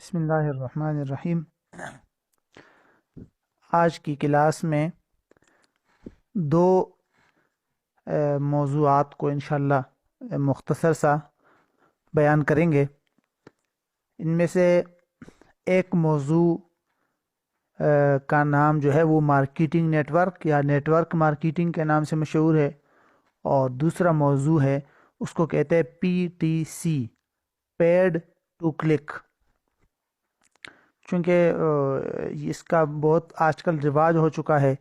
بسم اللہ الرحمن الرحیم۔ آج کی کلاس میں دو موضوعات کو انشاءاللہ مختصر سا بیان کریں گے۔ ان میں سے ایک موضوع کا نام جو ہے وہ مارکیٹنگ نیٹ ورک یا نیٹ ورک مارکیٹنگ کے نام سے مشہور ہے، اور دوسرا موضوع ہے اس کو کہتے ہیں PTC، پیڈ ٹو کلک۔ چونکہ اس کا بہت آج کل رواج ہو چکا ہے،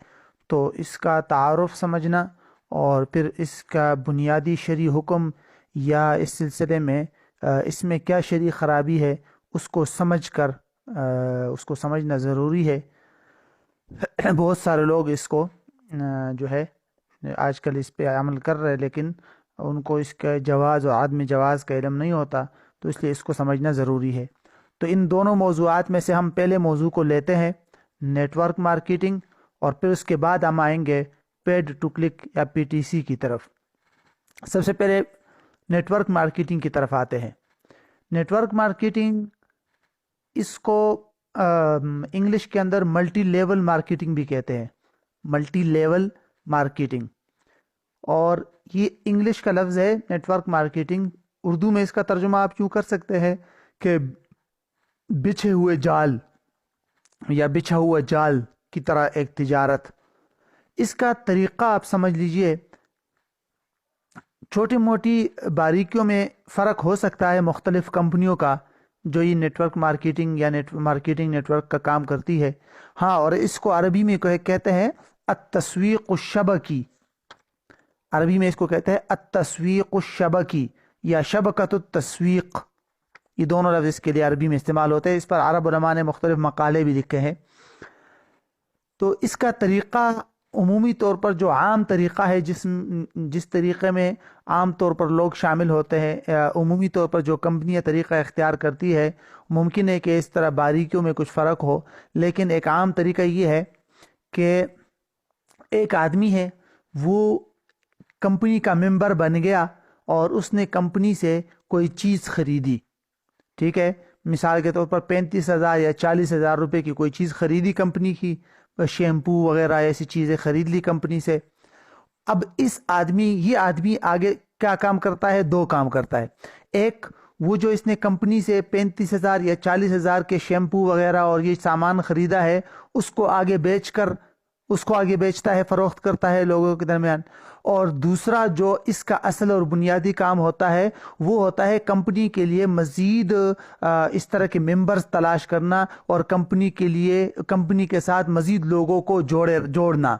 تو اس کا تعارف سمجھنا اور پھر اس کا بنیادی شرعی حکم یا اس سلسلے میں اس میں کیا شرعی خرابی ہے اس کو سمجھنا ضروری ہے۔ بہت سارے لوگ اس کو جو ہے آج کل اس پہ عمل کر رہے، لیکن ان کو اس کا جواز اور عدم جواز کا علم نہیں ہوتا، تو اس لیے اس کو سمجھنا ضروری ہے۔ تو ان دونوں موضوعات میں سے ہم پہلے موضوع کو لیتے ہیں، نیٹ ورک مارکیٹنگ، اور پھر اس کے بعد ہم آئیں گے پیڈ ٹو کلک یا PTC کی طرف۔ سب سے پہلے نیٹ ورک مارکیٹنگ کی طرف آتے ہیں۔ نیٹ ورک مارکیٹنگ، اس کو انگلش کے اندر ملٹی لیول مارکیٹنگ بھی کہتے ہیں، ملٹی لیول مارکیٹنگ، اور یہ انگلش کا لفظ ہے نیٹ ورک مارکیٹنگ۔ اردو میں اس کا ترجمہ آپ یوں کر سکتے ہیں کہ بچھے ہوئے جال یا بچھا ہوا جال کی طرح ایک تجارت۔ اس کا طریقہ آپ سمجھ لیجئے، چھوٹی موٹی باریکیوں میں فرق ہو سکتا ہے مختلف کمپنیوں کا جو یہ نیٹ ورک مارکیٹنگ یا مارکیٹنگ نیٹ ورک کا کام کرتی ہے۔ ہاں، اور اس کو عربی میں کہتے ہیں التسویق الشبکی۔ عربی میں اس کو کہتے ہیں التسویق الشبکی یا شبکۃ التسویق۔ یہ دونوں لفظ اس کے لیے عربی میں استعمال ہوتے ہیں۔ اس پر عرب علماء نے مختلف مقالے بھی لکھے ہیں۔ تو اس کا طریقہ عمومی طور پر جو عام طریقہ ہے، جس طریقے میں عام طور پر لوگ شامل ہوتے ہیں، عمومی طور پر جو کمپنیاں طریقہ اختیار کرتی ہے، ممکن ہے کہ اس طرح باریکیوں میں کچھ فرق ہو، لیکن ایک عام طریقہ یہ ہے کہ ایک آدمی ہے، وہ کمپنی کا ممبر بن گیا اور اس نے کمپنی سے کوئی چیز خریدی، ٹھیک ہے، مثال کے طور پر 35,000 یا 40,000 روپے کی کوئی چیز خریدی کمپنی کی، شیمپو وغیرہ ایسی چیزیں خرید لی کمپنی سے۔ اب یہ آدمی آگے کیا کام کرتا ہے؟ دو کام کرتا ہے۔ ایک، وہ جو اس نے کمپنی سے 35,000 یا 40,000 کے شیمپو وغیرہ اور یہ سامان خریدا ہے، اس کو آگے بیچتا ہے، فروخت کرتا ہے لوگوں کے درمیان۔ اور دوسرا جو اس کا اصل اور بنیادی کام ہوتا ہے، وہ ہوتا ہے کمپنی کے لیے مزید اس طرح کے ممبرز تلاش کرنا، اور کمپنی کے ساتھ مزید لوگوں کو جوڑنا۔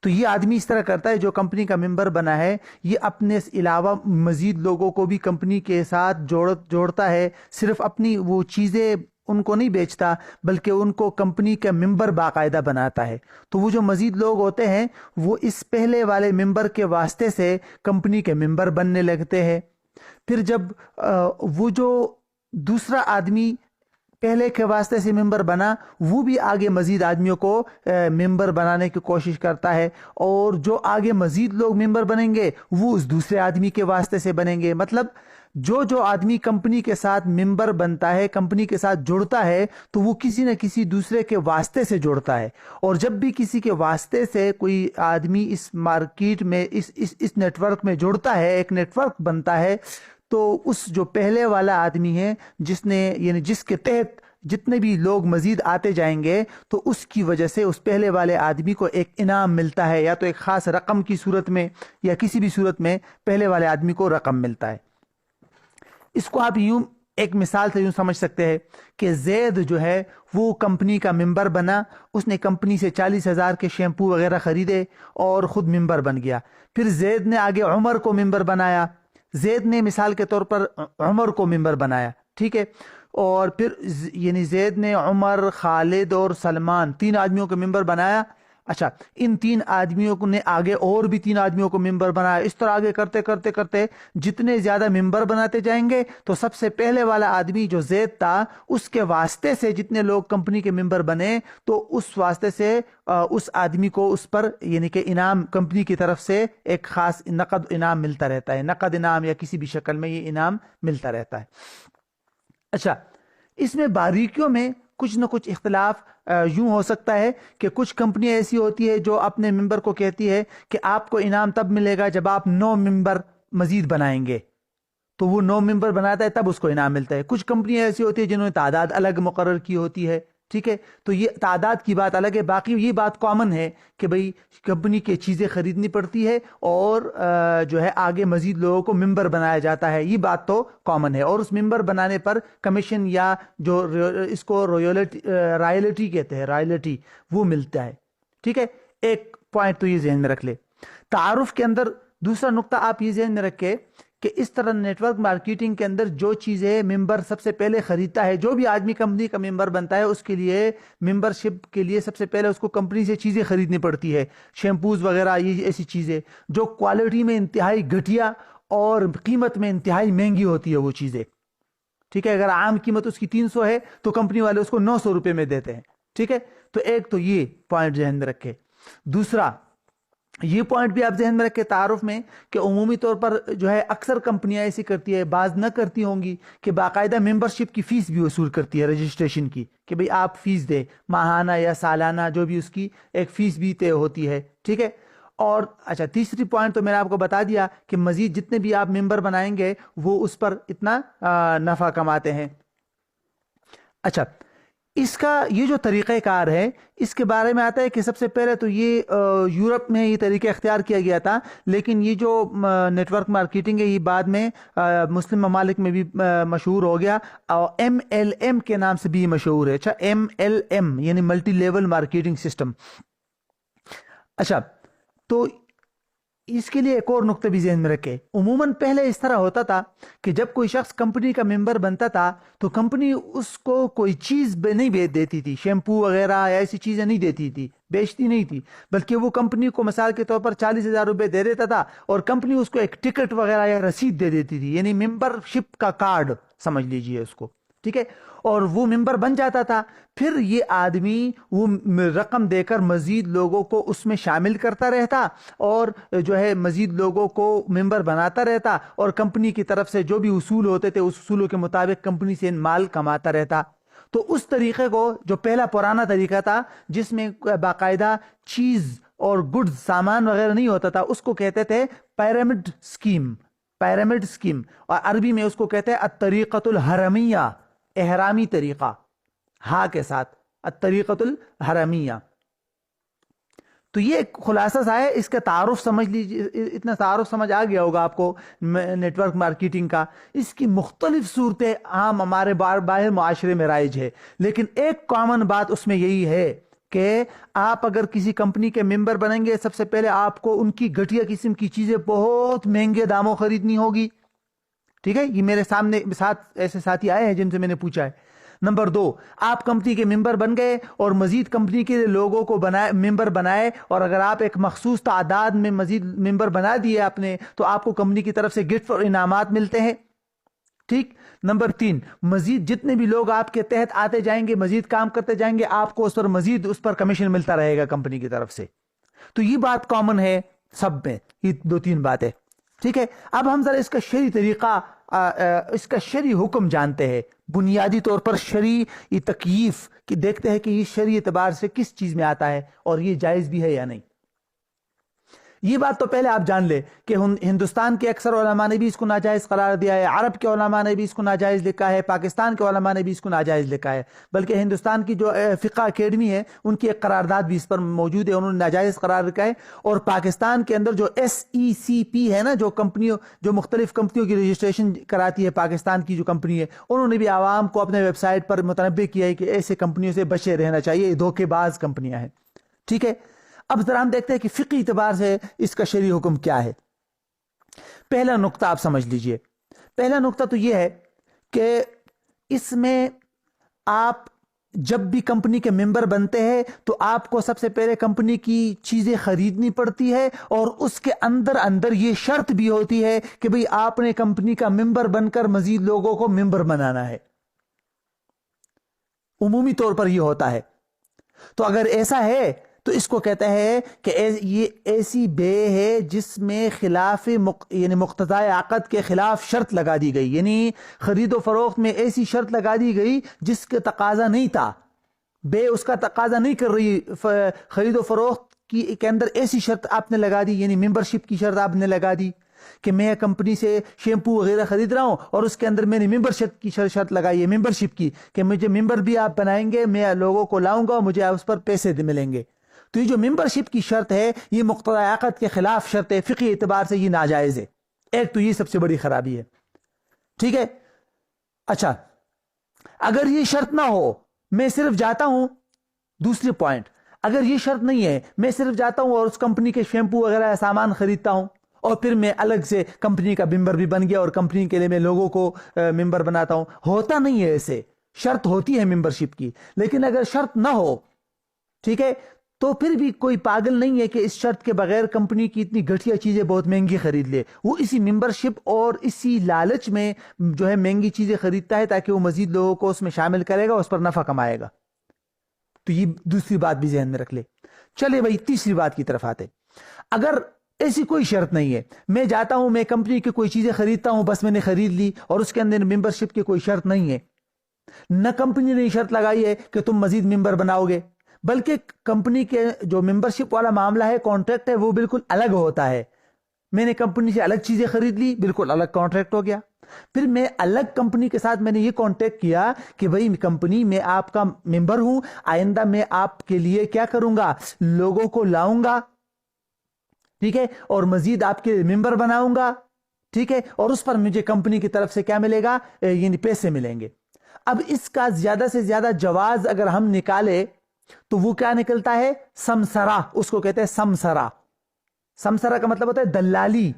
تو یہ آدمی اس طرح کرتا ہے، جو کمپنی کا ممبر بنا ہے، یہ اپنے علاوہ مزید لوگوں کو بھی کمپنی کے ساتھ جوڑتا ہے۔ صرف اپنی وہ چیزیں ان کو نہیں بیچتا، بلکہ ان کو کمپنی کا ممبر باقاعدہ بناتا ہے۔ تو وہ جو مزید لوگ ہوتے ہیں، وہ اس پہلے والے ممبر کے واسطے سے کمپنی کے ممبر بننے لگتے ہیں۔ پھر جب وہ جو دوسرا آدمی پہلے کے واسطے سے ممبر بنا، وہ بھی آگے مزید آدمیوں کو ممبر بنانے کی کوشش کرتا ہے، اور جو آگے مزید لوگ ممبر بنیں گے وہ اس دوسرے آدمی کے واسطے سے بنیں گے۔ مطلب جو آدمی کمپنی کے ساتھ ممبر بنتا ہے، کمپنی کے ساتھ جڑتا ہے، تو وہ کسی نہ کسی دوسرے کے واسطے سے جڑتا ہے۔ اور جب بھی کسی کے واسطے سے کوئی آدمی اس مارکیٹ میں اس نیٹ ورک میں جڑتا ہے، ایک نیٹ ورک بنتا ہے، تو اس جو پہلے والا آدمی ہے، جس کے تحت جتنے بھی لوگ مزید آتے جائیں گے، تو اس کی وجہ سے اس پہلے والے آدمی کو ایک انعام ملتا ہے، یا تو ایک خاص رقم کی صورت میں یا کسی بھی صورت میں پہلے والے آدمی کو رقم ملتا ہے۔ اس کو آپ یوں ایک مثال سے یوں سمجھ سکتے ہیں کہ زید جو ہے وہ کمپنی کا ممبر بنا، اس نے کمپنی سے 40,000 کے شیمپو وغیرہ خریدے اور خود ممبر بن گیا۔ پھر زید نے آگے عمر کو ممبر بنایا، زید نے مثال کے طور پر عمر کو ممبر بنایا، ٹھیک ہے، اور پھر زید نے عمر، خالد اور سلمان 3 آدمیوں کو ممبر بنایا۔ اچھا، ان 3 آدمیوں نے آگے اور بھی 3 آدمیوں کو ممبر بنایا۔ اس طرح آگے کرتے کرتے کرتے جتنے زیادہ ممبر بناتے جائیں گے، تو سب سے پہلے والا آدمی جو زید تھا، اس کے واسطے سے جتنے لوگ کمپنی کے ممبر بنے، تو اس واسطے سے اس آدمی کو اس پر کہ انعام کمپنی کی طرف سے ایک خاص نقد انعام ملتا رہتا ہے، نقد انعام یا کسی بھی شکل میں یہ انعام ملتا رہتا ہے۔ اچھا، اس میں باریکیوں میں کچھ نہ کچھ اختلاف یوں ہو سکتا ہے کہ کچھ کمپنیاں ایسی ہوتی ہے جو اپنے ممبر کو کہتی ہے کہ آپ کو انعام تب ملے گا جب آپ 9 ممبر مزید بنائیں گے، تو وہ 9 ممبر بناتا ہے تب اس کو انعام ملتا ہے۔ کچھ کمپنیاں ایسی ہوتی ہیں جنہوں نے تعداد الگ مقرر کی ہوتی ہے، ٹھیک ہے، تو یہ تعداد کی بات الگ ہے۔ باقی یہ بات کامن ہے کہ بھئی کمپنی کی چیزیں خریدنی پڑتی ہے اور جو ہے آگے مزید لوگوں کو ممبر بنایا جاتا ہے، یہ بات تو کامن ہے، اور اس ممبر بنانے پر کمیشن یا جو اس کو رائلٹی کہتے ہیں، رائلٹی، وہ ملتا ہے، ٹھیک ہے۔ ایک پوائنٹ تو یہ ذہن میں رکھ لے۔ تعارف کے اندر دوسرا نقطہ آپ یہ ذہن میں رکھیں کہ اس طرح نیٹ ورک مارکیٹنگ کے اندر جو چیزیں ممبر سب سے پہلے خریدتا ہے، جو بھی آدمی کمپنی کا ممبر بنتا ہے اس کے لیے ممبر شپ کے لیے سب سے پہلے اس کو کمپنی سے چیزیں خریدنی پڑتی ہے، شیمپوز وغیرہ، یہ ایسی چیزیں جو کوالٹی میں انتہائی گھٹیا اور قیمت میں انتہائی مہنگی ہوتی ہے وہ چیزیں، ٹھیک ہے۔ اگر عام قیمت اس کی 300 ہے تو کمپنی والے اس کو 900 روپے میں دیتے ہیں، ٹھیک ہے۔ تو ایک تو یہ پوائنٹ ذہن میں رکھے۔ دوسرا یہ پوائنٹ بھی آپ ذہن میں رکھیں تعارف میں کہ عمومی طور پر جو ہے اکثر کمپنیاں ایسی کرتی ہے، بعض نہ کرتی ہوں گی، کہ باقاعدہ ممبرشپ کی فیس بھی وصول کرتی ہے، رجسٹریشن کی، کہ بھئی آپ فیس دیں، ماہانہ یا سالانہ جو بھی اس کی ایک فیس بھی طے ہوتی ہے، ٹھیک ہے۔ اور اچھا تیسری پوائنٹ تو میں نے آپ کو بتا دیا کہ مزید جتنے بھی آپ ممبر بنائیں گے وہ اس پر اتنا نفع کماتے ہیں۔ اچھا، اس کا یہ جو طریقہ کار ہے اس کے بارے میں آتا ہے کہ سب سے پہلے تو یہ یورپ میں یہ طریقہ اختیار کیا گیا تھا، لیکن یہ جو نیٹ ورک مارکیٹنگ ہے یہ بعد میں مسلم ممالک میں بھی مشہور ہو گیا، اور MLM کے نام سے بھی مشہور ہے۔ اچھا، MLM یعنی ملٹی لیول مارکیٹنگ سسٹم۔ اچھا، تو اس کے لیے ایک اور نقطہ بھی ذہن میں رکھے۔ عموماً پہلے اس طرح ہوتا تھا کہ جب کوئی شخص کمپنی کا ممبر بنتا تھا تو کمپنی اس کو کوئی چیز نہیں بیچ دیتی تھی، شیمپو وغیرہ یا ایسی چیزیں نہیں دیتی تھی، بیچتی نہیں تھی، بلکہ وہ کمپنی کو مثال کے طور پر 40,000 روپے دے دیتا تھا اور کمپنی اس کو ایک ٹکٹ وغیرہ یا رسید دے دیتی تھی، یعنی ممبر شپ کا کارڈ سمجھ لیجئے اس کو، ٹھیک ہے، اور وہ ممبر بن جاتا تھا۔ پھر یہ آدمی وہ رقم دے کر مزید لوگوں کو اس میں شامل کرتا رہتا اور جو ہے مزید لوگوں کو ممبر بناتا رہتا، اور کمپنی کی طرف سے جو بھی اصول ہوتے تھے اس اصولوں کے مطابق کمپنی سے مال کماتا رہتا۔ تو اس طریقے کو، جو پہلا پرانا طریقہ تھا جس میں باقاعدہ چیز اور گڈز، سامان وغیرہ نہیں ہوتا تھا، اس کو کہتے تھے پیرامڈ سکیم، پیرامڈ سکیم، اور عربی میں اس کو کہتے ہیں الطریقۃ الحرمیہ، احرامی طریقہ، ہاں کے ساتھ، الطریقۃ الحرمیہ۔ تو یہ ایک خلاصہ سا ہے، اس کا تعارف سمجھ لیجیے، اتنا تعارف سمجھ آ گیا ہوگا آپ کو نیٹ ورک مارکیٹنگ کا۔ اس کی مختلف صورتیں عام ہمارے باہر معاشرے میں رائج ہے، لیکن ایک کامن بات اس میں یہی ہے کہ آپ اگر کسی کمپنی کے ممبر بنیں گے، سب سے پہلے آپ کو ان کی گھٹیا قسم کی چیزیں بہت مہنگے داموں خریدنی ہوگی، ٹھیک ہے۔ یہ میرے سامنے ایسے ساتھی آئے ہیں جن سے میں نے پوچھا ہے۔ نمبر 2، آپ کمپنی کے ممبر بن گئے اور مزید کمپنی کے لوگوں کو ممبر بنائے، اور اگر آپ ایک مخصوص تعداد میں مزید ممبر بنا دیے آپ نے، تو آپ کو کمپنی کی طرف سے گفٹ اور انعامات ملتے ہیں، ٹھیک۔ نمبر 3، مزید جتنے بھی لوگ آپ کے تحت آتے جائیں گے، مزید کام کرتے جائیں گے، آپ کو اس پر کمیشن ملتا رہے گا کمپنی کی طرف سے۔ تو یہ بات کامن ہے سب میں، یہ 2-3 باتیں، ٹھیک ہے۔ اب ہم ذرا اس کا شرعی طریقہ، اس کا شرعی حکم جانتے ہیں، بنیادی طور پر شرعی تکییف کہ دیکھتے ہیں کہ یہ شرعی اعتبار سے کس چیز میں آتا ہے اور یہ جائز بھی ہے یا نہیں۔ یہ بات تو پہلے آپ جان لیں کہ ہندوستان کے اکثر علماء نے بھی اس کو ناجائز قرار دیا ہے، عرب کے علماء نے بھی اس کو ناجائز لکھا ہے، پاکستان کے علماء نے بھی اس کو ناجائز لکھا ہے، بلکہ ہندوستان کی جو فقہ اکیڈمی ہے ان کی ایک قرارداد بھی اس پر موجود ہے، انہوں نے ناجائز قرار رکھا ہے۔ اور پاکستان کے اندر جو SECP ہے نا، جو مختلف کمپنیوں کی رجسٹریشن کراتی ہے، پاکستان کی جو کمپنی ہے، انہوں نے بھی عوام کو اپنے ویب سائٹ پر متنبہ کیا ہے کہ ایسے کمپنیوں سے بچے رہنا چاہیے، یہ دھوکے باز کمپنیاں ہیں، ٹھیک ہے۔ اب ذرا ہم دیکھتے ہیں کہ فقہی اعتبار سے اس کا شرعی حکم کیا ہے۔ پہلا نقطہ آپ سمجھ لیجئے، پہلا نقطہ تو یہ ہے کہ اس میں آپ جب بھی کمپنی کے ممبر بنتے ہیں تو آپ کو سب سے پہلے کمپنی کی چیزیں خریدنی پڑتی ہے، اور اس کے اندر یہ شرط بھی ہوتی ہے کہ بھئی آپ نے کمپنی کا ممبر بن کر مزید لوگوں کو ممبر بنانا ہے، عمومی طور پر یہ ہوتا ہے۔ تو اگر ایسا ہے تو اس کو کہتا ہے کہ یہ ایسی بے ہے جس میں خلاف یعنی مقتضائے عقد کے خلاف شرط لگا دی گئی، یعنی خرید و فروخت میں ایسی شرط لگا دی گئی جس کے تقاضا نہیں تھا، بے اس کا تقاضا نہیں کر رہی، خرید و فروخت کے اندر ایسی شرط آپ نے لگا دی، یعنی ممبرشپ کی شرط آپ نے لگا دی کہ میں کمپنی سے شیمپو وغیرہ خرید رہا ہوں اور اس کے اندر میں نے ممبرشپ کی شرط لگائی ہے، ممبرشپ کی، کہ مجھے ممبر بھی آپ بنائیں گے، میں لوگوں کو لاؤں گا اور مجھے اس پر پیسے ملیں گے۔ تو یہ جو ممبرشپ کی شرط ہے یہ مقتضی عقد کے خلاف شرط ہے، فقہی اعتبار سے یہ ناجائز ہے۔ ایک تو یہ سب سے بڑی خرابی ہے، ٹھیک ہے۔ اچھا، اگر یہ شرط نہ ہو، میں صرف جاتا ہوں، دوسری پوائنٹ، اگر یہ شرط نہیں ہے، میں صرف جاتا ہوں اور اس کمپنی کے شیمپو وغیرہ سامان خریدتا ہوں اور پھر میں الگ سے کمپنی کا ممبر بھی بن گیا اور کمپنی کے لیے میں لوگوں کو ممبر بناتا ہوں، ہوتا نہیں ہے ایسے، شرط ہوتی ہے ممبرشپ کی، لیکن اگر شرط نہ ہو، ٹھیک ہے، تو پھر بھی کوئی پاگل نہیں ہے کہ اس شرط کے بغیر کمپنی کی اتنی گھٹیا چیزیں بہت مہنگی خرید لے، وہ اسی ممبرشپ اور اسی لالچ میں جو ہے مہنگی چیزیں خریدتا ہے تاکہ وہ مزید لوگوں کو اس میں شامل کرے گا، اس پر نفع کمائے گا۔ تو یہ دوسری بات بھی ذہن میں رکھ لے۔ چلے بھائی تیسری بات کی طرف آتے، اگر ایسی کوئی شرط نہیں ہے، میں جاتا ہوں، میں کمپنی کی کوئی چیزیں خریدتا ہوں، بس میں نے خرید لی اور اس کے اندر ممبرشپ کی کوئی شرط نہیں ہے، نہ کمپنی نے شرط لگائی ہے کہ تم مزید ممبر بناؤ گے، بلکہ کمپنی کے جو ممبرشپ والا معاملہ ہے، کانٹریکٹ ہے، وہ بالکل الگ ہوتا ہے، میں نے کمپنی سے الگ چیزیں خرید لی، بالکل الگ کانٹریکٹ ہو گیا، پھر میں الگ کمپنی کے ساتھ میں نے یہ کانٹیکٹ کیا کہ بھئی کمپنی میں آپ کا ممبر ہوں، آئندہ میں آپ کے لیے کیا کروں گا، لوگوں کو لاؤں گا، ٹھیک ہے، اور مزید آپ کے ممبر بناؤں گا، ٹھیک ہے، اور اس پر مجھے کمپنی کی طرف سے کیا ملے گا، یعنی پیسے ملیں گے۔ اب اس کا زیادہ سے زیادہ جواز اگر ہم نکالے تو وہ کیا نکلتا ہے، سمسرہ، اس کو کہتے ہیں سمسرہ۔ سمسرہ کا مطلب ہوتا ہے دلالی،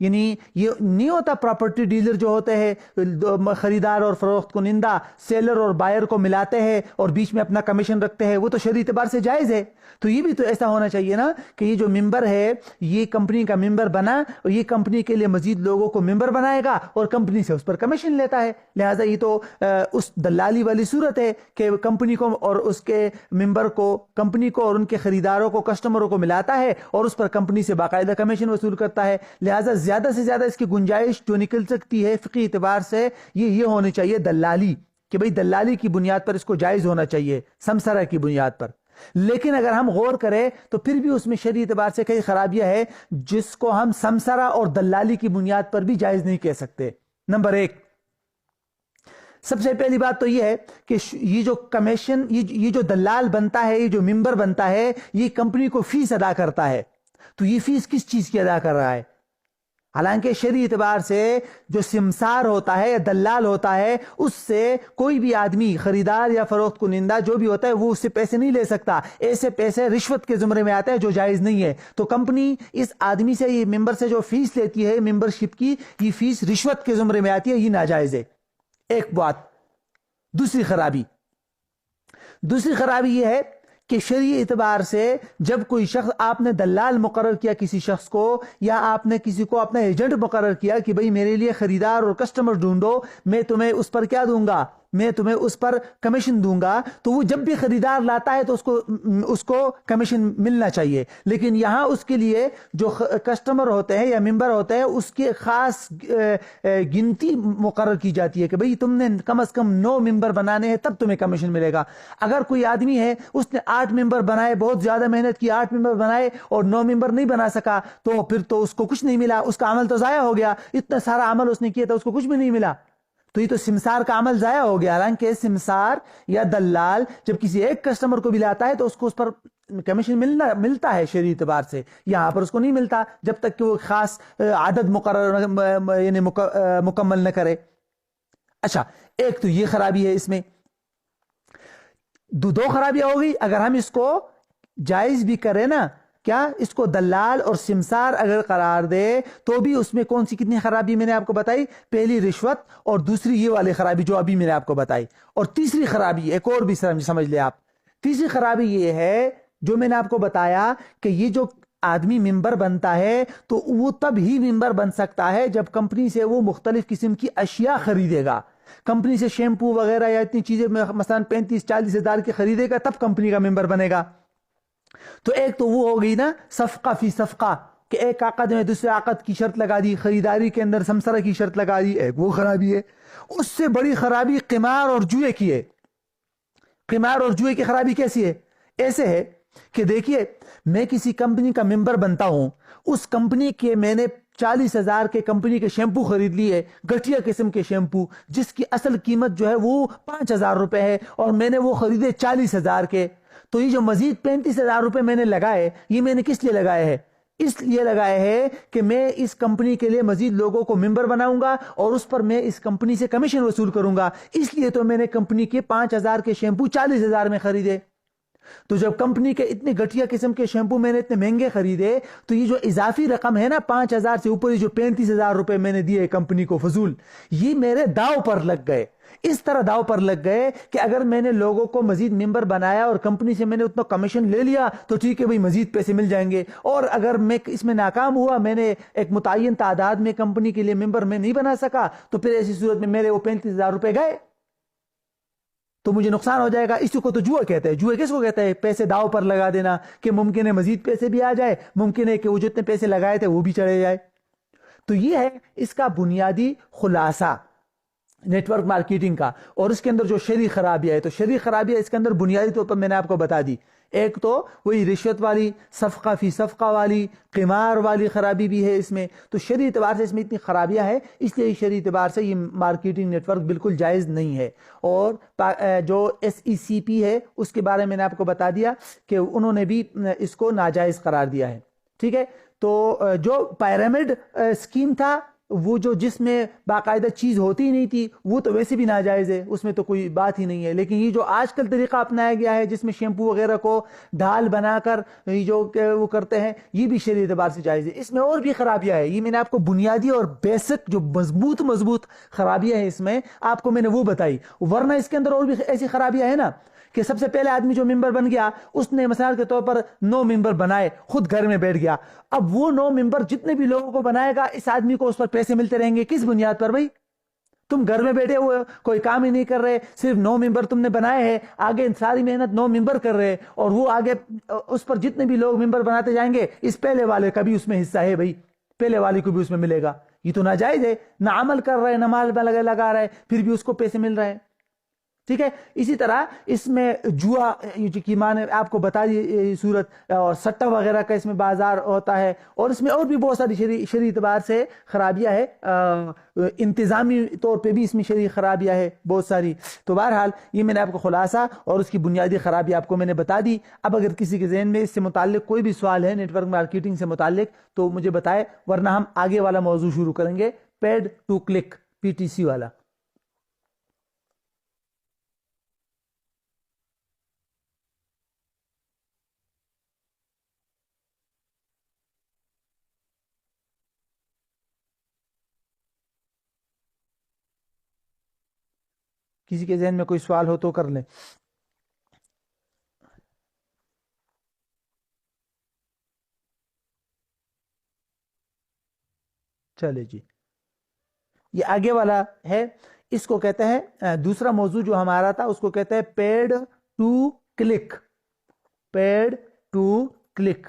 یعنی یہ نہیں ہوتا پراپرٹی ڈیلر جو ہوتے ہیں خریدار اور فروخت کنندہ سیلر اور بائر کو ملاتے ہیں اور بیچ میں اپنا کمیشن رکھتے ہیں، وہ تو شرعی اعتبار سے جائز ہے، تو یہ بھی تو ایسا ہونا چاہیے نا کہ یہ جو ممبر ہے یہ کمپنی کا ممبر بنا اور یہ کمپنی کے لیے مزید لوگوں کو ممبر بنائے گا اور کمپنی سے اس پر کمیشن لیتا ہے، لہٰذا یہ تو اس دلالی والی صورت ہے کہ کمپنی کو اور اس کے ممبر کو، کمپنی کو اور ان کے خریداروں کو، کسٹمروں کو ملاتا ہے اور اس پر کمپنی سے باقاعدہ کمیشن وصول کرتا ہے، لہٰذا زیادہ سے زیادہ اس کی گنجائش جو نکل سکتی ہے فقہی اعتبار سے یہ ہونی چاہیے دلالی، کہ بھئی دلالی کی بنیاد پر اس کو جائز ہونا چاہیے، سمسرہ کی بنیاد پر۔ لیکن اگر ہم غور کریں تو پھر بھی اس میں شرعی اعتبار سے کئی خرابیاں ہیں جس کو ہم سمسرہ اور دلالی کی بنیاد پر بھی جائز نہیں کہہ سکتے۔ نمبر ایک، سب سے پہلی بات تو یہ ہے کہ یہ جو کمیشن، یہ جو دلال بنتا ہے، یہ جو ممبر بنتا ہے، یہ کمپنی کو فیس ادا کرتا ہے، تو یہ فیس کس چیز کی ادا کر رہا ہے؟ حالانکہ شرعی اعتبار سے جو سمسار ہوتا ہے یا دلال ہوتا ہے اس سے کوئی بھی آدمی، خریدار یا فروخت کنندہ جو بھی ہوتا ہے، وہ اس سے پیسے نہیں لے سکتا، ایسے پیسے رشوت کے زمرے میں آتے ہیں جو جائز نہیں ہے، تو کمپنی اس آدمی سے، یہ ممبر سے جو فیس لیتی ہے ممبرشپ کی، یہ فیس رشوت کے زمرے میں آتی ہے، یہ ناجائز ہے۔ ایک بات۔ دوسری خرابی یہ ہے کہ شرعی اعتبار سے جب کوئی شخص، آپ نے دلال مقرر کیا کسی شخص کو یا آپ نے کسی کو اپنا ایجنٹ مقرر کیا کہ بھئی میرے لیے خریدار اور کسٹمر ڈھونڈو، میں تمہیں اس پر کیا دوں گا، میں تمہیں اس پر کمیشن دوں گا، تو وہ جب بھی خریدار لاتا ہے تو اس کو کمیشن ملنا چاہیے، لیکن یہاں اس کے لیے جو کسٹمر ہوتے ہیں یا ممبر ہوتے ہیں اس کی خاص گنتی مقرر کی جاتی ہے کہ بھئی تم نے کم از کم 9 ممبر بنانے ہیں تب تمہیں کمیشن ملے گا۔ اگر کوئی آدمی ہے اس نے 8 ممبر بنائے، بہت زیادہ محنت کی، 8 ممبر بنائے اور 9 ممبر نہیں بنا سکا، تو پھر تو اس کو کچھ نہیں ملا، اس کا عمل تو ضائع ہو گیا، اتنا سارا عمل اس نے کیا تھا اس کو کچھ بھی نہیں ملا، تو یہ تو سمسار کا عمل ضائع ہو گیا۔ حالانکہ سمسار یا دلال جب کسی ایک کسٹمر کو بھی لاتا ہے تو اس کو اس پر کمیشن ملتا ہے شرعی اعتبار سے، یہاں پر اس کو نہیں ملتا جب تک کہ وہ خاص عدد مقرر یعنی مکمل نہ کرے۔ اچھا، ایک تو یہ خرابی ہے اس میں، دو خرابیاں ہو گئی۔ اگر ہم اس کو جائز بھی کریں نا، کیا اس کو دلال اور سمسار اگر قرار دے تو بھی اس میں کون سی کتنی خرابی میں نے آپ کو بتائی، پہلی رشوت اور دوسری یہ والی خرابی جو ابھی میں نے آپ کو بتائی، اور تیسری خرابی ایک اور بھی سمجھ لے آپ، تیسری خرابی یہ ہے جو میں نے آپ کو بتایا کہ یہ جو آدمی ممبر بنتا ہے تو وہ تب ہی ممبر بن سکتا ہے جب کمپنی سے وہ مختلف قسم کی اشیاء خریدے گا، کمپنی سے شیمپو وغیرہ یا اتنی چیزیں مثلا 35-40 ہزار کی خریدے گا تب کمپنی کا ممبر بنے گا۔ تو ایک تو وہ ہو گئی نا صفقہ فی صفقہ، کہ ایک عقد میں دوسرے عقد کی شرط لگا دی، خریداری کے اندر سمسرہ کی شرط لگا دی، ایک وہ خرابی ہے۔ اس سے بڑی خرابی قمار اور جوئے کی ہے۔ قمار اور جوئے کی خرابی کیسی ہے؟ ایسے ہے کہ دیکھیے میں کسی کمپنی کا ممبر بنتا ہوں، اس کمپنی کے میں نے 40,000 کے کمپنی کے شیمپو خرید لیے، گھٹیا قسم کے شیمپو، جس کی اصل قیمت جو ہے وہ 5,000 روپے ہے، اور میں نے وہ خریدے 40,000 کے۔ تو یہ جو مزید 35,000 روپے میں نے لگائے، یہ میں نے کس لیے لگائے ہیں؟ اس لیے لگائے ہیں کہ میں اس کمپنی کے لیے مزید لوگوں کو ممبر بناؤں گا اور اس پر میں اس کمپنی سے کمیشن وصول کروں گا، اس لیے تو میں نے کمپنی کے 5,000 کے شیمپو 40,000 میں خریدے۔ تو جب کمپنی کے اتنے گھٹیا قسم کے شیمپو میں نے اتنے مہنگے خریدے، تو یہ جو اضافی رقم ہے نا 5,000 سے اوپر، یہ جو 35,000 روپے میں نے دیے کمپنی کو فضول، یہ میرے داؤ پر لگ گئے۔ اس طرح داؤ پر لگ گئے کہ اگر میں نے لوگوں کو مزید ممبر بنایا اور کمپنی سے میں نے اتنا کمیشن لے لیا تو ٹھیک ہے بھئی مزید پیسے مل جائیں گے، اور اگر میں اس میں ناکام ہوا، میں نے ایک متعین تعداد میں کمپنی کے لیے ممبر میں نہیں بنا سکا، تو پھر ایسی صورت میں میرے وہ 35,000 روپے گئے، تو مجھے نقصان ہو جائے گا۔ اسی کو تو جوا کہتے ہیں۔ جوا کس کو کہتے ہیں؟ پیسے داؤ پر لگا دینا، کہ ممکن ہے مزید پیسے بھی آ جائے، ممکن ہے کہ وہ جتنے پیسے لگائے تھے وہ بھی چڑھے جائے۔ تو یہ ہے اس کا بنیادی خلاصہ نیٹ ورک مارکیٹنگ کا۔ اور اس کے اندر جو شرعی خرابیاں ہے، تو شرعی خرابیاں اس کے اندر بنیادی طور پر میں نے آپ کو بتا دی۔ ایک تو وہی رشوت والی، صفقہ فی صفقہ والی، قمار والی خرابی بھی ہے اس میں۔ تو شرعی اعتبار سے اس میں اتنی خرابیاں ہیں، اس لیے شرعی اعتبار سے یہ مارکیٹنگ نیٹ ورک بالکل جائز نہیں ہے۔ اور جو SECP ہے اس کے بارے میں نے آپ کو بتا دیا کہ انہوں نے بھی اس کو ناجائز قرار دیا ہے، ٹھیک ہے۔ تو جو پیرامڈ اسکیم تھا، وہ جو جس میں باقاعدہ چیز ہوتی ہی نہیں تھی، وہ تو ویسے بھی ناجائز ہے، اس میں تو کوئی بات ہی نہیں ہے۔ لیکن یہ جو آج کل طریقہ اپنایا گیا ہے جس میں شیمپو وغیرہ کو ڈھال بنا کر جو وہ کرتے ہیں، یہ بھی شرعی اعتبار سے جائز ہے۔ اس میں اور بھی خرابیاں ہیں، یہ میں نے آپ کو بنیادی اور بیسک جو مضبوط خرابیاں ہیں اس میں آپ کو میں نے وہ بتائی، ورنہ اس کے اندر اور بھی ایسی خرابیاں ہیں نا کہ سب سے پہلے آدمی جو ممبر بن گیا، اس نے مثال کے طور پر 9 ممبر بنائے، خود گھر میں بیٹھ گیا۔ اب وہ 9 ممبر جتنے بھی لوگوں کو بنائے گا، اس آدمی کو اس پر پیسے ملتے رہیں گے، کس بنیاد پر بھائی؟ تم گھر میں بیٹھے ہوئے کوئی کام ہی نہیں کر رہے، صرف 9 ممبر تم نے بنائے ہیں، آگے ساری محنت 9 ممبر کر رہے، اور وہ آگے اس پر جتنے بھی لوگ ممبر بناتے جائیں گے، اس پہلے والے کا بھی اس میں حصہ ہے بھائی، پہلے والے کو بھی اس میں ملے گا۔ یہ تو ناجائز ہے، نہ عمل کر رہے، نہ مال لگا رہے، پھر بھی اس کو پیسے مل رہے ہیں، ٹھیک ہے۔ اسی طرح اس میں جوا کی ماں نے آپ کو بتا دی صورت، اور سٹہ وغیرہ کا اس میں بازار ہوتا ہے، اور اس میں اور بھی بہت ساری شرعی اعتبار سے خرابیاں ہے، انتظامی طور پہ بھی اس میں شرعی خرابیاں ہے بہت ساری۔ تو بہرحال یہ میں نے آپ کو خلاصہ اور اس کی بنیادی خرابی آپ کو میں نے بتا دی۔ اب اگر کسی کے ذہن میں اس سے متعلق کوئی بھی سوال ہے نیٹ ورک مارکیٹنگ سے متعلق تو مجھے بتائے، ورنہ ہم آگے والا موضوع شروع کریں گے، پیڈ ٹو کلک، PTC والا۔ کسی کے ذہن میں کوئی سوال ہو تو کر لیں۔ چلے جی، یہ آگے والا ہے، اس کو کہتے ہیں دوسرا موضوع جو ہمارا تھا اس کو کہتے ہیں paid to click. Paid to click,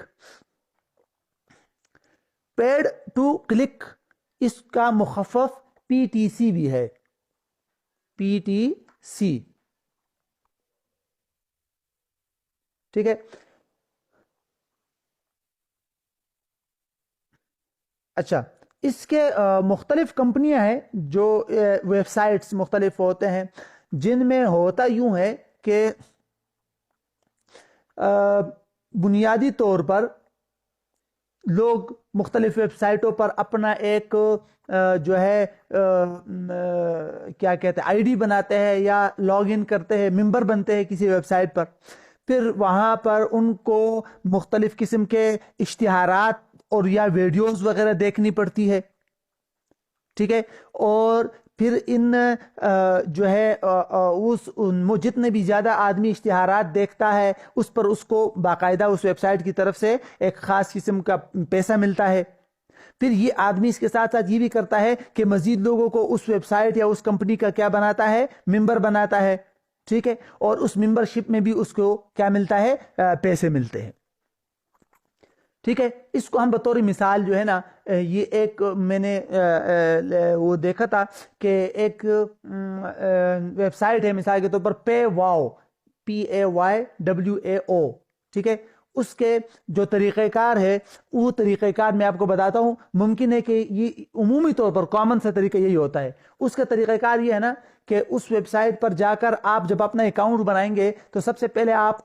paid to click, اس کا مخفف PTC بھی ہے، PTC، ٹھیک ہے۔ اچھا، اس کے مختلف کمپنیاں ہیں جو ویب سائٹس مختلف ہوتے ہیں، جن میں ہوتا یوں ہے کہ بنیادی طور پر لوگ مختلف ویب سائٹوں پر اپنا ایک جو ہے کیا کہتے ہیں ID بناتے ہیں یا لاگ ان کرتے ہیں، ممبر بنتے ہیں کسی ویب سائٹ پر، پھر وہاں پر ان کو مختلف قسم کے اشتہارات اور یا ویڈیوز وغیرہ دیکھنی پڑتی ہے، ٹھیک ہے۔ اور پھر ان جو ہے جتنے بھی زیادہ آدمی اشتہارات دیکھتا ہے اس پر اس کو باقاعدہ اس ویب سائٹ کی طرف سے ایک خاص قسم کا پیسہ ملتا ہے۔ پھر یہ آدمی اس کے ساتھ ساتھ یہ بھی کرتا ہے کہ مزید لوگوں کو اس ویب سائٹ یا اس کمپنی کا کیا بناتا ہے، ممبر بناتا ہے، ٹھیک ہے۔ اور اس ممبر شپ میں بھی اس کو کیا ملتا ہے، پیسے ملتے ہیں۔ ٹھیک ہے، اس کو ہم بطور مثال جو ہے نا، یہ ایک میں نے وہ دیکھا تھا کہ ایک ویب سائٹ ہے مثال کے طور پر پے واؤ، PAYWAO، ٹھیک ہے، اس کے جو طریقہ کار ہے وہ طریقہ کار میں آپ کو بتاتا ہوں. ممکن ہے کہ یہ عمومی طور پر کامن سا طریقہ یہی ہوتا ہے. اس کا طریقہ کار یہ ہے نا کہ اس ویب سائٹ پر جا کر آپ جب اپنا اکاؤنٹ بنائیں گے تو سب سے پہلے آپ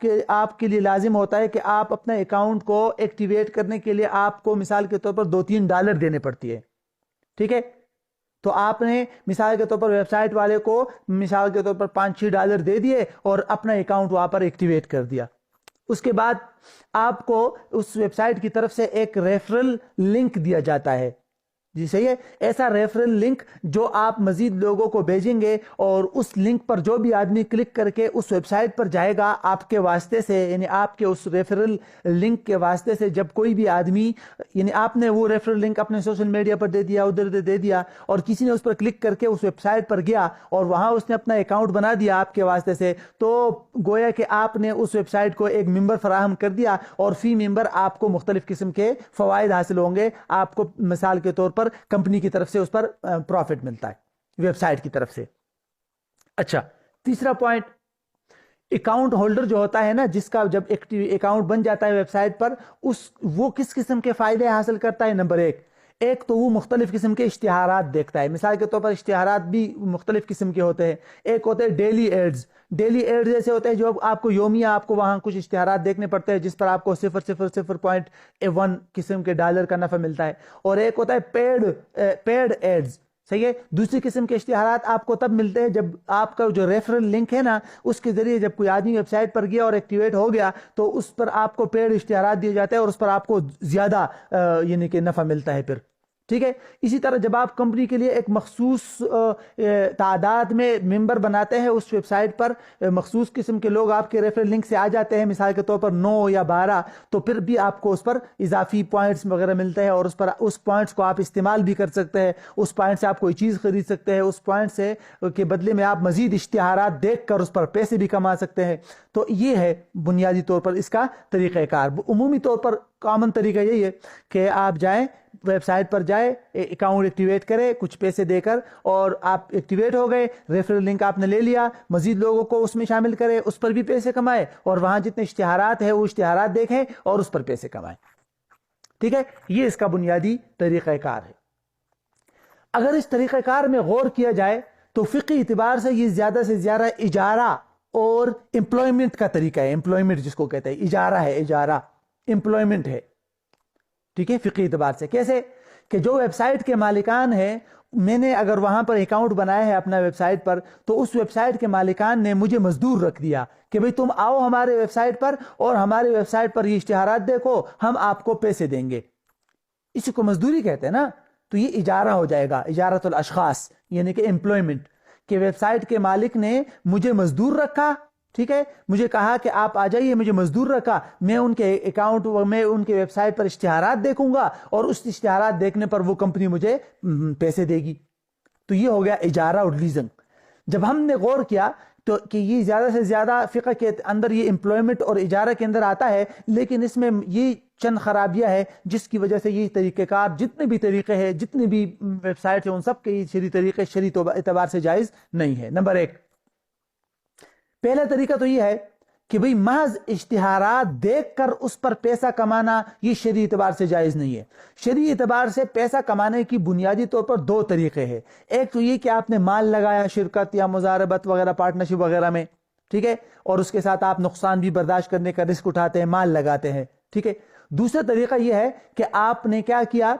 کے لیے لازم ہوتا ہے کہ آپ اپنے اکاؤنٹ کو ایکٹیویٹ کرنے کے لیے آپ کو مثال کے طور پر $2-3 دینے پڑتی ہے. ٹھیک ہے، تو آپ نے مثال کے طور پر ویب سائٹ والے کو مثال کے طور پر $5-6 دے دیے اور اپنا اکاؤنٹ وہاں پر ایکٹیویٹ کر دیا. اس کے بعد آپ کو اس ویب سائٹ کی طرف سے ایک ریفرل لنک دیا جاتا ہے. جی صحیح ہے، ایسا ریفرل لنک جو آپ مزید لوگوں کو بھیجیں گے، اور اس لنک پر جو بھی آدمی کلک کر کے اس ویب سائٹ پر جائے گا آپ کے واسطے سے، یعنی آپ کے اس ریفرل لنک کے واسطے سے، جب کوئی بھی آدمی، یعنی آپ نے وہ ریفرل لنک اپنے سوشل میڈیا پر دے دیا، ادھر دے دیا، اور کسی نے اس پر کلک کر کے اس ویب سائٹ پر گیا اور وہاں اس نے اپنا اکاؤنٹ بنا دیا آپ کے واسطے سے، تو گویا کہ آپ نے اس ویب سائٹ کو ایک ممبر فراہم کر دیا، اور فی ممبر آپ کو مختلف قسم کے فوائد حاصل ہوں گے. آپ کو مثال کے طور پر کمپنی کی طرف سے اس پر پروفٹ ملتا ہے ویب سائٹ کی طرف سے. اچھا، تیسرا پوائنٹ، اکاؤنٹ ہولڈر جو ہوتا ہے نا، جس کا جب اکاؤنٹ بن جاتا ہے ویب سائٹ پر، وہ کس قسم کے فائدے حاصل کرتا ہے؟ نمبر ایک تو وہ مختلف قسم کے اشتہارات دیکھتا ہے. مثال کے طور پر اشتہارات بھی مختلف قسم کے ہوتے ہیں. ایک ہوتے ہیں ڈیلی ایڈز. ڈیلی ایڈز ایسے ہوتے ہیں جو آپ کو یومیہ آپ کو وہاں کچھ اشتہارات دیکھنے پڑتے ہیں جس پر آپ کو 0.01 قسم کے ڈالر کا نفع ملتا ہے. اور ایک ہوتا ہے پیڈ ایڈز. صحیح ہے، دوسری قسم کے اشتہارات آپ کو تب ملتے ہیں جب آپ کا جو ریفرل لنک ہے نا، اس کے ذریعے جب کوئی آدمی ویب سائٹ پر گیا اور ایکٹیویٹ ہو گیا تو اس پر آپ کو پیڈ اشتہارات دیے جاتے ہیں اور اس پر آپ کو زیادہ یعنی کہ نفع ملتا ہے پھر. ٹھیک ہے، اسی طرح جب آپ کمپنی کے لیے ایک مخصوص تعداد میں ممبر بناتے ہیں اس ویب سائٹ پر، مخصوص قسم کے لوگ آپ کے ریفرل لنک سے آ جاتے ہیں، مثال کے طور پر 9 یا 12، تو پھر بھی آپ کو اس پر اضافی پوائنٹس وغیرہ ملتے ہیں، اور اس پوائنٹس کو آپ استعمال بھی کر سکتے ہیں. اس پوائنٹ سے آپ کوئی چیز خرید سکتے ہیں، اس پوائنٹ سے کے بدلے میں آپ مزید اشتہارات دیکھ کر اس پر پیسے بھی کما سکتے ہیں. تو یہ ہے بنیادی طور پر اس کا طریقہ کار. عمومی طور پر کامن طریقہ یہی ہے کہ آپ جائیں ویب سائٹ پر جائے، اکاؤنٹ ایکٹیویٹ کرے کچھ پیسے دے کر، اور آپ ایکٹیویٹ ہو گئے، ریفرل لنک آپ نے لے لیا، مزید لوگوں کو اس میں شامل کرے، اس پر بھی پیسے کمائے، اور وہاں جتنے اشتہارات ہیں وہ اشتہارات دیکھیں اور اس پر پیسے کمائیں. ٹھیک ہے، یہ اس کا بنیادی طریقہ کار ہے. اگر اس طریقہ کار میں غور کیا جائے تو فقہی اعتبار سے یہ زیادہ سے زیادہ اجارہ اور امپلائمنٹ کا طریقہ ہے. امپلائمنٹ جس کو کہتے ہیں، اجارہ ہے، اجارہ امپلائمنٹ ہے. ٹھیک ہے، فقہی اعتبار سے کیسے کہ جو ویب سائٹ کے مالکان ہیں، میں نے اگر وہاں پر اکاؤنٹ بنایا ہے اپنا ویب سائٹ پر، تو اس ویب سائٹ کے مالکان نے مجھے مزدور رکھ دیا کہ بھئی تم آؤ ہمارے ویب سائٹ پر اور ہمارے ویب سائٹ پر یہ اشتہارات دیکھو، ہم آپ کو پیسے دیں گے. اسی کو مزدوری کہتے ہیں نا. تو یہ اجارہ ہو جائے گا، اجارت الاشخاص، یعنی کہ امپلائمنٹ، کہ ویب سائٹ کے مالک نے مجھے مزدور رکھا. ٹھیک ہے، مجھے کہا کہ آپ آ جائیے، مجھے مزدور رکھا، میں ان کے اکاؤنٹ میں ان کے ویب سائٹ پر اشتہارات دیکھوں گا، اور اس اشتہارات دیکھنے پر وہ کمپنی مجھے پیسے دے گی. تو یہ ہو گیا اجارہ اور لیزنگ. جب ہم نے غور کیا تو کہ یہ زیادہ سے زیادہ فقہ کے اندر یہ امپلائمنٹ اور اجارہ کے اندر آتا ہے، لیکن اس میں یہ چند خرابیاں ہیں جس کی وجہ سے یہ طریقہ کار، جتنے بھی طریقے ہیں، جتنے بھی ویب سائٹ ہیں، ان سب کے شرعی طریقے شرعی اعتبار سے جائز نہیں ہے. نمبر 1، پہلا طریقہ تو یہ ہے کہ بھئی محض اشتہارات دیکھ کر اس پر پیسہ کمانا یہ شرعی اعتبار سے جائز نہیں ہے. شرعی اعتبار سے پیسہ کمانے کی بنیادی طور پر 2 طریقے ہیں. ایک تو یہ کہ آپ نے مال لگایا شرکت یا مضاربت وغیرہ، پارٹنرشپ وغیرہ میں، ٹھیک ہے، اور اس کے ساتھ آپ نقصان بھی برداشت کرنے کا رسک اٹھاتے ہیں، مال لگاتے ہیں. ٹھیک ہے. دوسرا طریقہ یہ ہے کہ آپ نے کیا کیا،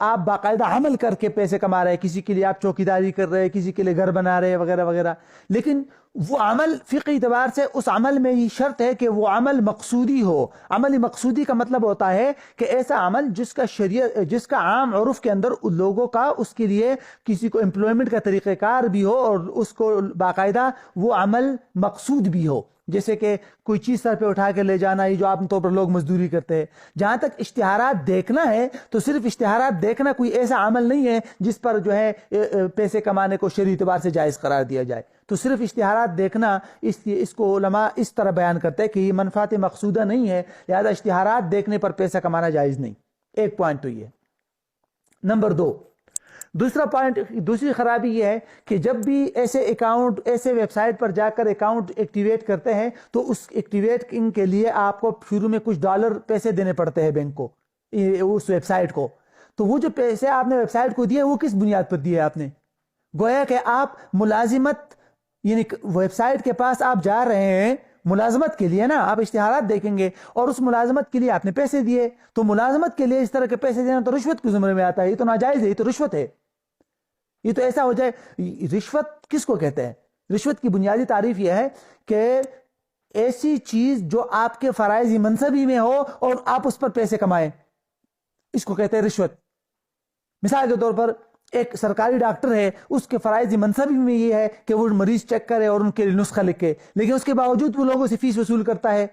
آپ باقاعدہ عمل کر کے پیسے کما رہے ہیں، کسی کے لیے آپ چوکیداری کر رہے ہیں، کسی کے لیے گھر بنا رہے ہیں وغیرہ وغیرہ، لیکن وہ عمل فقہی اعتبار سے اس عمل میں یہ شرط ہے کہ وہ عمل مقصودی ہو. عمل مقصودی کا مطلب ہوتا ہے کہ ایسا عمل جس کا عام عرف کے اندر لوگوں کا اس کے لیے کسی کو امپلائمنٹ کا طریقہ کار بھی ہو، اور اس کو باقاعدہ وہ عمل مقصود بھی ہو. جیسے کہ کوئی چیز سر پہ اٹھا کے لے جانا، یہ جو عام طور پر لوگ مزدوری کرتے ہیں. جہاں تک اشتہارات دیکھنا ہے تو صرف اشتہارات دیکھنا کوئی ایسا عمل نہیں ہے جس پر جو ہے پیسے کمانے کو شرعی اعتبار سے جائز قرار دیا جائے. تو صرف اشتہارات دیکھنا اس کو علماء اس طرح بیان کرتے ہیں کہ یہ منفعت مقصودہ نہیں ہے، لہذا اشتہارات دیکھنے پر پیسہ کمانا جائز نہیں۔ ایک پوائنٹ تو یہ۔ نمبر 2، دوسرا پوائنٹ، دوسری خرابی یہ ہے کہ جب بھی ایسے اکاؤنٹ، ایسے ویب سائٹ پر جا کر اکاؤنٹ ایکٹیویٹ کرتے ہیں تو اس ایکٹیویٹنگ کے لیے آپ کو شروع میں کچھ ڈالر پیسے دینے پڑتے ہیں بینک کو، اس ویب سائٹ کو۔ تو وہ جو پیسے آپ نے ویب سائٹ کو دیے وہ کس بنیاد پر دیے آپ نے؟ گویا کہ آپ ملازمت، یعنی ویب سائٹ کے پاس آپ جا رہے ہیں ملازمت کے لیے نا، آپ اشتہارات دیکھیں گے اور اس ملازمت کے لیے آپ نے پیسے دیے، تو ملازمت کے لیے اس طرح کے پیسے دینا تو رشوت کے زمرے میں آتا ہے، یہ تو ناجائز ہے، یہ تو رشوت ہے۔ یہ تو ایسا ہو جائے، رشوت کس کو کہتے ہیں؟ رشوت کی بنیادی تعریف یہ ہے کہ ایسی چیز جو آپ کے فرائض منصبی میں ہو اور آپ اس پر پیسے کمائیں، اس کو کہتے ہیں رشوت۔ مثال کے طور پر ایک سرکاری ڈاکٹر ہے، اس کے فرائض منصبی میں یہ ہے کہ وہ مریض چیک کرے اور ان کے لیے نسخہ لکھے، لیکن اس کے باوجود وہ لوگوں سے فیس وصول کرتا ہے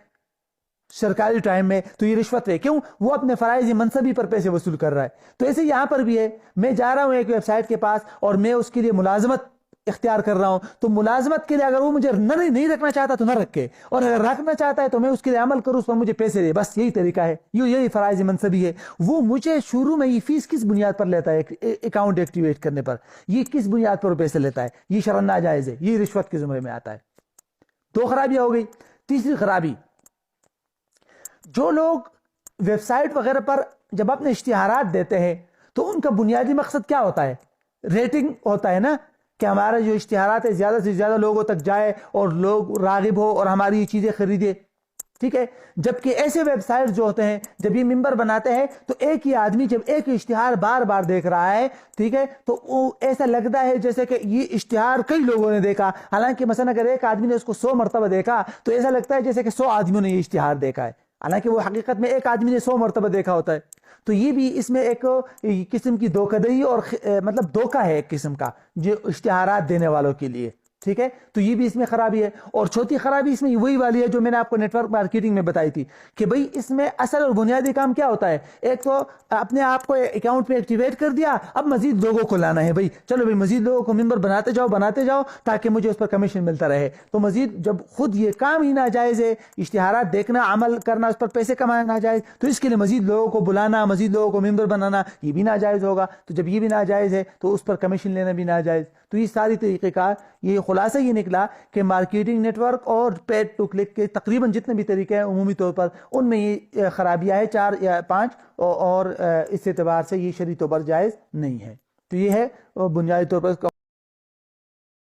سرکاری ٹائم میں، تو یہ رشوت ہے۔ کیوں؟ وہ اپنے فرائض منصبی پر پیسے وصول کر رہا ہے۔ تو ایسے یہاں پر بھی ہے، میں جا رہا ہوں ایک ویب سائٹ کے پاس اور میں اس کے لیے ملازمت اختیار کر رہا ہوں، تو ملازمت کے لیے اگر وہ مجھے نہیں رکھنا چاہتا تو نہ رکھے، اور اگر رکھنا چاہتا ہے تو میں اس کے لیے عمل کروں، اس پر مجھے پیسے دے، بس یہی طریقہ ہے، یہی فرائض منصبی ہے۔ وہ مجھے شروع میں یہ فیس کس بنیاد پر لیتا ہے؟ اکاؤنٹ ایکٹیویٹ کرنے پر یہ کس بنیاد پر پیسے لیتا ہے؟ یہ شرعاً ناجائز ہے، یہ رشوت کے زمرے میں آتا ہے۔ 2 خرابیاں ہو گئی۔ تیسری خرابی، جو لوگ ویب سائٹ وغیرہ پر جب اپنے اشتہارات دیتے ہیں تو ان کا بنیادی مقصد کیا ہوتا ہے؟ ریٹنگ ہوتا ہے نا، کہ ہمارا جو اشتہارات ہے زیادہ سے زیادہ لوگوں تک جائے اور لوگ راغب ہو اور ہماری یہ چیزیں خریدے، ٹھیک ہے۔ جبکہ ایسے ویب سائٹ جو ہوتے ہیں جب یہ ممبر بناتے ہیں تو ایک ہی آدمی جب ایک اشتہار بار بار دیکھ رہا ہے، ٹھیک ہے، تو وہ ایسا لگتا ہے جیسے کہ یہ اشتہار کئی لوگوں نے دیکھا، حالانکہ مثلا اگر ایک آدمی نے اس کو 100 مرتبہ دیکھا تو ایسا لگتا ہے جیسے کہ 100 آدمیوں نے یہ اشتہار دیکھا ہے، حالانکہ وہ حقیقت میں ایک آدمی نے 100 مرتبہ دیکھا ہوتا ہے۔ تو یہ بھی اس میں ایک قسم کی دھوکہ دہی اور مطلب دھوکہ ہے ایک قسم کا جو اشتہارات دینے والوں کے لیے، ٹھیک ہے۔ تو یہ بھی اس میں خرابی ہے۔ اور چوتھی خرابی اس میں وہی والی ہے جو میں نے آپ کو نیٹ ورک مارکیٹنگ میں بتائی تھی کہ بھئی اس میں اصل اور بنیادی کام کیا ہوتا ہے؟ ایک تو اپنے آپ کو اکاؤنٹ پہ ایکٹیویٹ کر دیا، اب مزید لوگوں کو لانا ہے، بھئی چلو بھئی مزید لوگوں کو ممبر بناتے جاؤ تاکہ مجھے اس پر کمیشن ملتا رہے۔ تو مزید جب خود یہ کام ہی ناجائز ہے، اشتہارات دیکھنا، عمل کرنا، اس پر پیسے کمانا ناجائز، تو اس کے لیے مزید لوگوں کو بلانا، مزید لوگوں کو ممبر بنانا، یہ بھی ناجائز ہوگا۔ تو جب یہ بھی ناجائز ہے تو اس پر کمیشن لینا بھی ناجائز۔ تو یہ ساری طریقہ کار، یہ خلاصہ یہ نکلا کہ مارکیٹنگ نیٹ ورک اور پیڈ ٹو کلک کے تقریباً جتنے بھی طریقے ہیں عمومی طور پر ان میں یہ خرابیاں ہیں 4 یا 5، اور اس اعتبار سے یہ شرعی طور پر جائز نہیں ہے۔ تو یہ ہے بنیادی طور پر